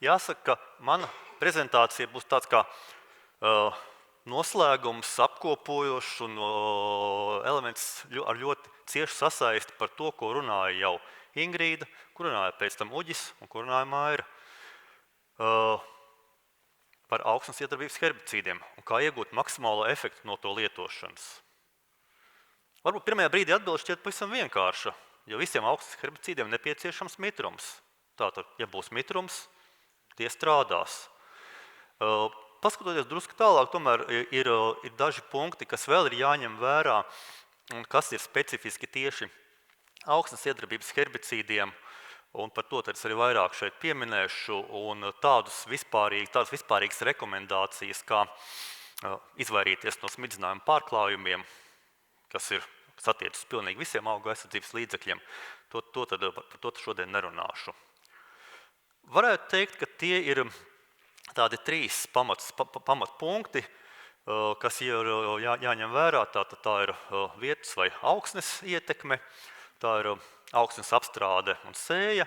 Jāsaka, ka mana prezentācija būs tāds kā noslēgums, apkopojošs un elements ar ļoti ciešu sasaisti par to, ko runāja jau Ingrīda, ko runāja pēc tam Uģis un ko runāja Maira. Par augsnes iedarbības herbicīdiem un kā iegūt maksimālo efektu no to lietošanas. Varbūt pirmajā brīdī atbilde šķiet pavisam vienkārša, jo visiem augsnes herbicīdiem nepieciešams mitrums. Tātad, ja būs mitrums, tie strādās. Paskatoties drusku tālāk, tomēr ir daži punkti, kas vēl ir jāņem vērā un kas ir specifiski tieši augsnes iedarbības herbicīdiem, un par to tad es arī vairāk šeit pieminēšu, un tādas vispārīgas rekomendācijas, kā izvairīties no smidzinājuma pārklājumiem, kas attiecas uz pilnīgi visiem augu aizsardzības līdzekļiem, par to šodien nerunāšu. Varētu teikt, ka tie ir tādi 3 pamatpunkti, kas ir jāņem vērā. Tā ir vietas vai augsnes ietekme, tā ir augsnes apstrāde un sēja,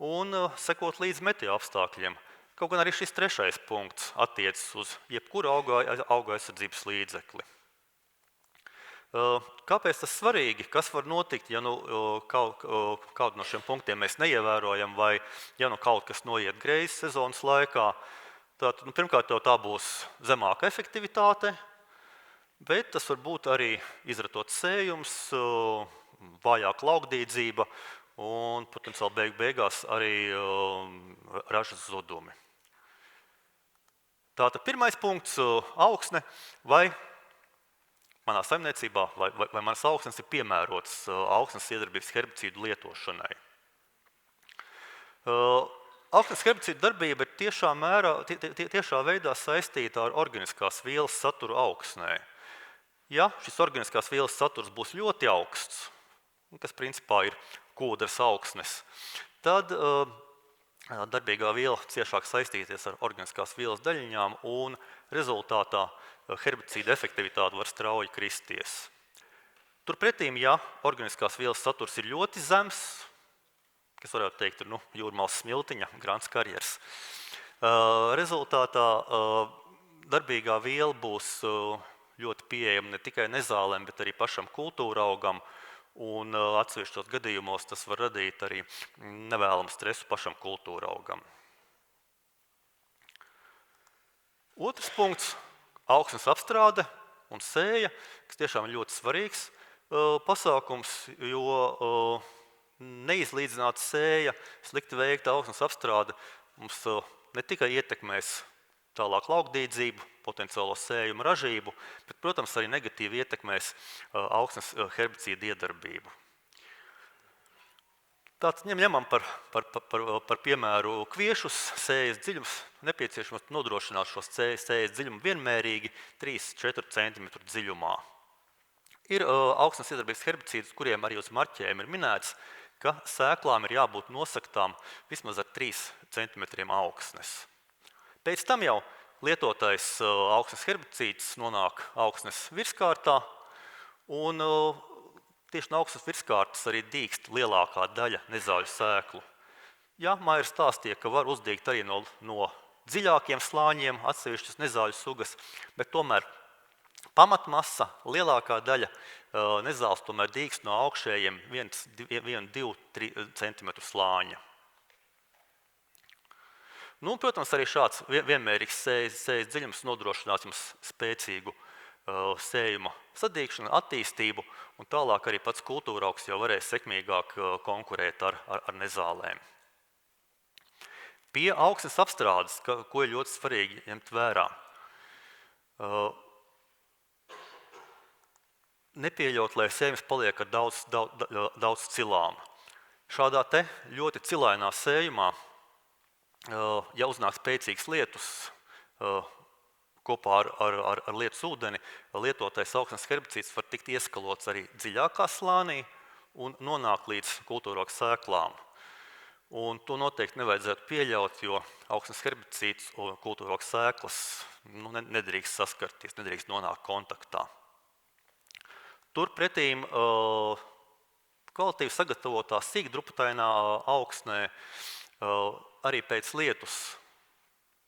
un sekot līdz meteo apstākļiem. Kaut gan arī šis 3. punkts attiecas uz jebkuru augu aizsardzības līdzekli. Kāpēc tas svarīgi? Kas var notikt, ja kādu no šiem punktiem mēs neievērojam, vai ja kaut kas noiet greizes sezonas laikā? Tātad, pirmkārt, tā būs zemāka efektivitāte, bet tas var būt arī izratots sējums, vājāka laukdīdzība un potenciāli beigās arī ražas zudumi. Tātad pirmais punkts – augsne vai manā saimniecībā vai manas augsnes ir piemērotas augsnes iedarbības herbicīdu lietošanai. Augsnes herbicīdu darbība ir tiešā veidā saistīta ar organiskās vielas saturu augsnē. Ja šis organiskās vielas saturs būs ļoti augsts, kas principā ir kūdras augsnes, tad darbīgā viela ciešāk saistīties ar organiskās vielas daļiņām un rezultātā herbicīda efektivitāte var strauji kristies. Turpretīm, ja organiskās vielas saturs ir ļoti zems, kas varētu teikt ir jūrmālas smiltiņa, grāns karjers, rezultātā darbīgā viela būs ļoti pieejama ne tikai nezālēm, bet arī pašam kultūra augam, un atsevišķos gadījumos tas var radīt arī nevēlamu stresu pašam kultūra augam. Otrs punkts – augsnes apstrāde un sēja, kas tiešām ir ļoti svarīgs pasākums, jo neizlīdzināta sēja, slikti veikta augsnes apstrāde mums ne tikai ietekmēs tālāk laukdīdzību, potenciālo sējumu ražību, bet, protams, arī negatīvi ietekmēs augsnes herbicīdu iedarbību. Tātad ņemam par piemēru kviešus, sējas dziļums, nepieciešams nodrošināt šo sējas dziļumu vienmērīgi 3–4 cm dziļumā. Ir augsnes iedarbības herbicīdus, kuriem arī uz marķēm ir minēts, ka sēklām ir jābūt nosaktām vismaz ar 3 cm augsnes. Pēc tam jau lietotais augsnes herbicīds nonāk augsnes virskārtā, un tieši no augsnes virskārtas arī dīkst lielākā daļa nezāļu sēklu. Jā, Maira stāstīja, ka var uzdīgt arī no dziļākiem slāņiem atsevišķas nezāļu sugas, bet tomēr pamatmasa, lielākā daļa nezāles tomēr dīkst no augšējiem 1–2–3 cm slāņa. Protams, arī šāds vienmērīgs sējas dziļums nodrošinās jums spēcīgu sējuma sadīgšanu, attīstību, un tālāk arī pats kultūra augs jau varēs sekmīgāk konkurēt ar nezālēm. Pie augsnes apstrādes, ko ir ļoti svarīgi ņemt vērā, nepieļaut, lai sējums paliek ar daudz cilām. Šādā te ļoti cilainā sējumā, ja uznāk spēcīgs lietus, kopā ar lietus ūdeni, lietotais augsnes herbicīds var tikt ieskalots arī dziļākā slānī un nonākt līdz kultūraugu sēklām. Un to noteikti nevajadzētu pieļaut, jo augsnes herbicīds un kultūraugu sēklas nedrīkst saskarties, nedrīkst nonākt kontaktā. Turpretīm kvalitīvi sagatavotā sīkdrupatainā augsnē arī pēc lietus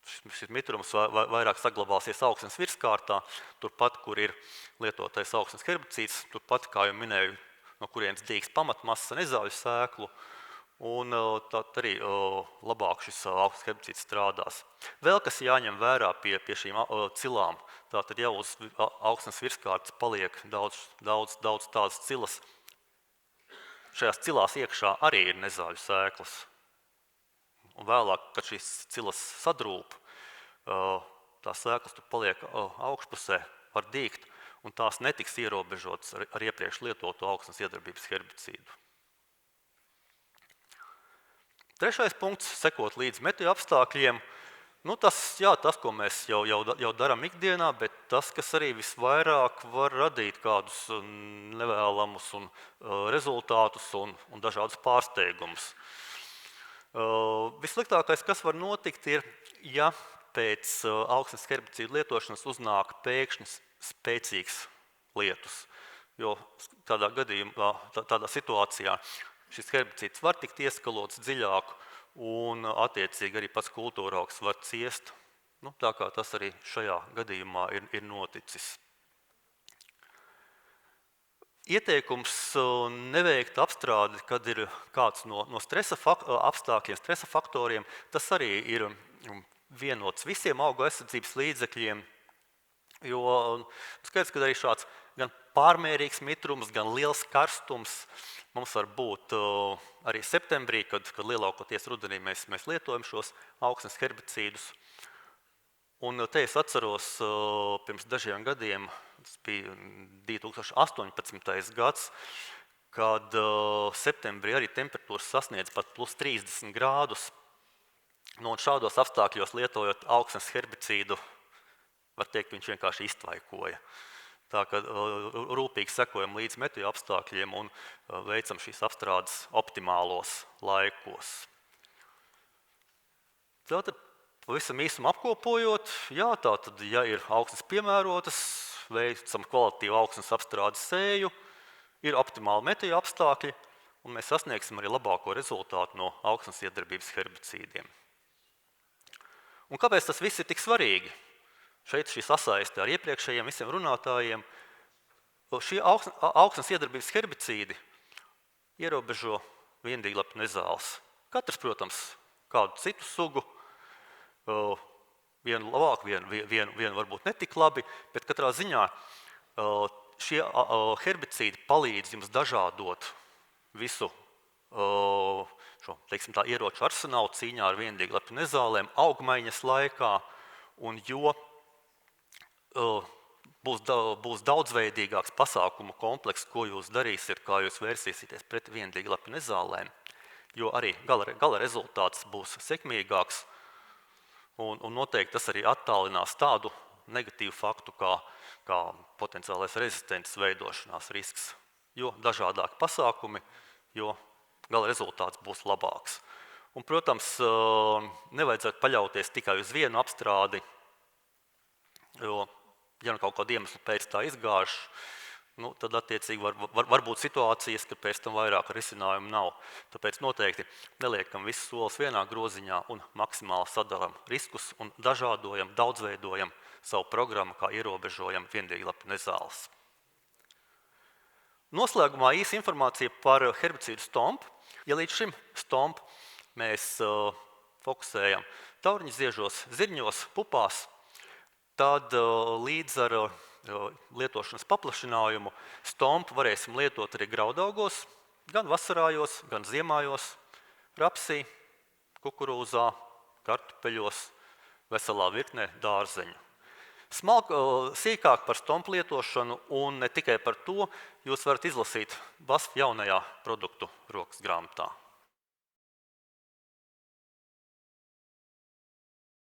šis mitrums vairāk saglabāsies augsnes virskārtā, turpat, kur ir lietotais augsnes herbicīds, turpat, kā jau minēju, no kurienes dīgs pamatmasa, nezāļu sēklu, un tad arī labāk šis augsnes herbicīds strādās. Vēl kas jāņem vērā pie šīm cilām, tātad jau uz augsnes virskārtas paliek daudz tādas cilas. Šajās cilās iekšā arī ir nezāļu sēklas. Un vēlāk, kad šīs cilas sadrūp, tās sēklas tur paliek augšpusē, var dīgt, un tās netiks ierobežotas ar iepriekš lietotu augsnes iedarbības herbicīdu. Trešais punkts - sekot līdz meteju apstākļiem. Tas, ko mēs jau darām ikdienā, bet tas, kas arī visvairāk var radīt kādus nevēlamus rezultātus un dažādus pārsteigumus. Vissliktākais, kas var notikt, ir, ja pēc augsnes herbicīdu lietošanas uznāk pēkšņi spēcīgs lietus. Jo tādā gadījumā, tādā situācijā šis herbicīds var tikt ieskalots dziļāk un attiecīgi arī pats kultūraugs var ciest. Tā kā tas arī šajā gadījumā ir noticis. Ieteikums neveikt apstrādi, kad ir kāds no stresa apstākļiem, stresa faktoriem, tas arī ir vienots visiem augu aizsardzības līdzekļiem, jo skaidrs, ka arī šāds gan pārmērīgs mitrums, gan liels karstums mums var būt arī septembrī, kad lielākoties rudenī mēs lietojam šos augsnes herbicīdus. Un te es atceros pirms dažiem gadiem, tas bija 2018. gads, kad septembrī arī temperatūras sasniedz pat plus 30 grādus. Un šādos apstākļos lietojot augsnes herbicīdu, var teikt, viņš vienkārši iztvaikoja. Tā kā rūpīgi sekojam līdz meteju apstākļiem un veicam šīs apstrādes optimālos laikos. Tātad pavisam īsumā apkopojot, tātad, ja ir augsnes piemērotas, veicam kvalitīvu augsnes apstrādes sēju, ir optimāli meteju apstākļi, un mēs sasniegsim arī labāko rezultātu no augsnes iedarbības herbicīdiem. Un kāpēc tas viss ir tik svarīgi? Šeit šī sasaiste ar iepriekšējiem visiem runātājiem. Šie augsnes iedarbības herbicīdi ierobežo viendīglapju nezāles. Katrs, protams, kādu citu sugu, vienu labāk, vienu varbūt netik labi, bet katrā ziņā šie herbicīdi palīdz jums dažādot visu šo, teiksim tā, ieroču arsenālu cīņā ar viendīglapju nezālēm augmaiņas laikā, un jo būs daudzveidīgāks pasākumu komplekss, ko jūs darīsiet, kā jūs vērsīsieties pret viendīglapju nezālēm, jo arī gala rezultāts būs sekmīgāks, un noteikti tas arī attālinās tādu negatīvu faktu, kā potenciālais rezistences veidošanās risks. Jo dažādāki pasākumi, jo gala rezultāts būs labāks. Un, protams, nevajadzētu paļauties tikai uz vienu apstrādi, jo, ja nu kaut kādu iemeslu pēc tā izgāž, tad attiecīgi var būt situācijas, ka pēc tam vairāk risinājumu nav. Tāpēc noteikti neliekam visus solis vienā groziņā un maksimāli sadalam riskus un dažādojam, daudzveidojam savu programmu, kā ierobežojam viendīglapju nezāles. Noslēgumā īsa informācija par herbicīdu Stomp. Ja līdz šim Stomp mēs fokusējam tauriņziežos, zirņos, pupās, tad līdz ar lietošanas paplašinājumu Stomp varēsim lietot arī graudaugos, gan vasarājos, gan ziemājos, rapsī, kukurūzā, kartupeļos, veselā virknē dārzeņu. Sīkāk par Stomp lietošanu un ne tikai par to jūs varat izlasīt BASF jaunajā produktu rokas grāmatā.